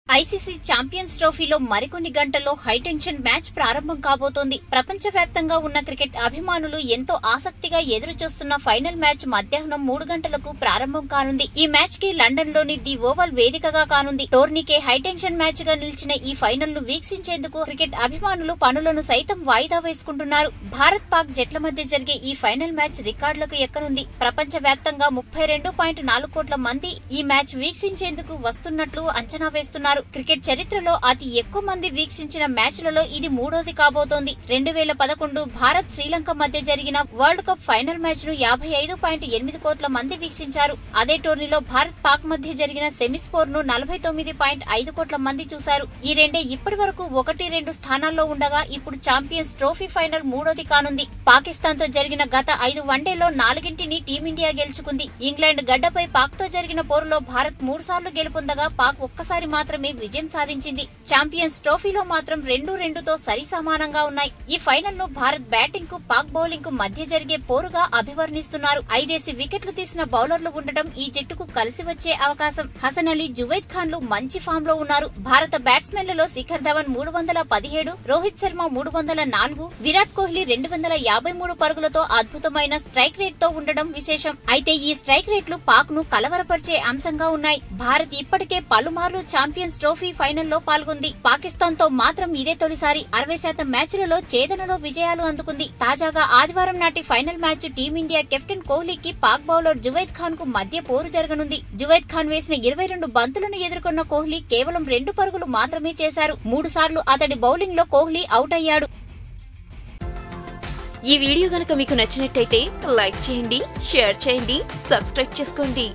ICC champions ట్రోఫీలో మరికొన్ని గంటల్లో హైటెన్షన్ మ్యాచ్ ప్రారంభం కాబోతోంది. ప్రపంచవ్యాప్తంగా ఉన్న క్రికెట్ అభిమానులు ఎంతో ఆసక్తిగా ఎదురుచూస్తున్న ఫైనల్ మ్యాచ్ మధ్యాహ్నం 3 గంటలకు ప్రారంభం కానుంది. ఈ మ్యాచ్ కి లండన్ లోని ది ఓవల్ వేదికగా కానుంది. టోర్నీకే హైటెన్షన్ మ్యాచ్ గా నిలిచిన ఈ ఫైనల్ ను వీక్షించేందుకు క్రికెట్ అభిమానులు పనులను సైతం వాయిదా వేసుకుంటున్నారు. భారత్ పాక్ జట్ల మధ్య జరిగే ఈ ఫైనల్ మ్యాచ్ రికార్డులకు ఎక్కనుంది. ప్రపంచవ్యాప్తంగా 32.4 కోట్ల మంది ఈ మ్యాచ్ వీక్షించేందుకు వస్తున్నట్లు అంచనా వేస్తున్నారు. క్రికెట్ చరిత్రలో అతి ఎక్కువ మంది వీక్షించిన మ్యాచ్లలో ఇది మూడోది కాబోతోంది. 2011 భారత్ శ్రీలంక మధ్య జరిగిన వరల్డ్ కప్ ఫైనల్ మ్యాచ్ ను 55.8 కోట్ల మంది వీక్షించారు. అదే టోర్నీలో భారత్ పాక్ మధ్య జరిగిన సెమీస్కోర్ ను 49.5 కోట్ల మంది చూశారు. ఈ రెండే ఇప్పటి వరకు 1-2 స్థానాల్లో ఉండగా ఇప్పుడు ఛాంపియన్స్ ట్రోఫీ ఫైనల్ మూడోది కానుంది. పాకిస్తాన్ తో జరిగిన గత 5 వన్డేల్లో 4ంటిని టీమిండియా గెలుచుకుంది. ఇంగ్లాండ్ గడ్డపై పాక్ తో జరిగిన పోరులో భారత్ 3 సార్లు గెలుపొందగా పాక్ ఒక్కసారి మాత్రమే విజయం సాధించింది. ఛాంపియన్స్ ట్రోఫీలో మాత్రం 2-2తో సరి సమానంగా ఉన్నాయి. ఈ ఫైనల్ ను భారత్ బ్యాటింగ్ కు పాక్ బౌలింగ్ కు మధ్య జరిగే పోరుగా అభివర్ణిస్తున్నారు. 5 వికెట్లు తీసిన బౌలర్లు ఉండటం ఈ జట్టుకు కలిసి వచ్చే అవకాశం. హసన్ అలీ, జువైద్ ఖాన్ లు మంచి ఫామ్ లో ఉన్నారు. భారత బ్యాట్స్మెన్లలో శిఖర్ ధవన్ 317, రోహిత్ శర్మ 304, విరాట్ కోహ్లీ 253 పరుగులతో అద్భుతమైన స్ట్రైక్ రేట్ తో ఉండడం విశేషం. అయితే ఈ స్ట్రైక్ రేట్లు పాక్ ను కలవరపరిచే అంశంగా ఉన్నాయి. భారత్ ఇప్పటికే పలుమార్లు ఛాంపియన్స్ ట్రోఫీ ఫైనల్లో పాల్గొంది. పాకిస్తాన్ తో మాత్రం ఇదే తొలిసారి. 60% మ్యాచ్లలో ఛేదనలో విజయాలు అందుకుంది. తాజాగా ఆదివారం నాటి ఫైనల్ మ్యాచ్ టీమిండియా కెప్టెన్ కోహ్లీకి పాక్ బౌలర్ జువైద్ ఖాన్ కు మధ్య పోరు జరగనుంది. జువైద్ ఖాన్ వేసిన 22 బంతులను ఎదుర్కొన్న కోహ్లీ కేవలం 2 పరుగులు మాత్రమే చేశారు. 3 సార్లు అతడి బౌలింగ్ లో కోహ్లీ అవుట్ అయ్యాడు. ఈ వీడియో గనుక మీకు నచ్చినట్టయితే లైక్ చేయండి, షేర్ చేయండి, సబ్స్క్రైబ్ చేసుకోండి.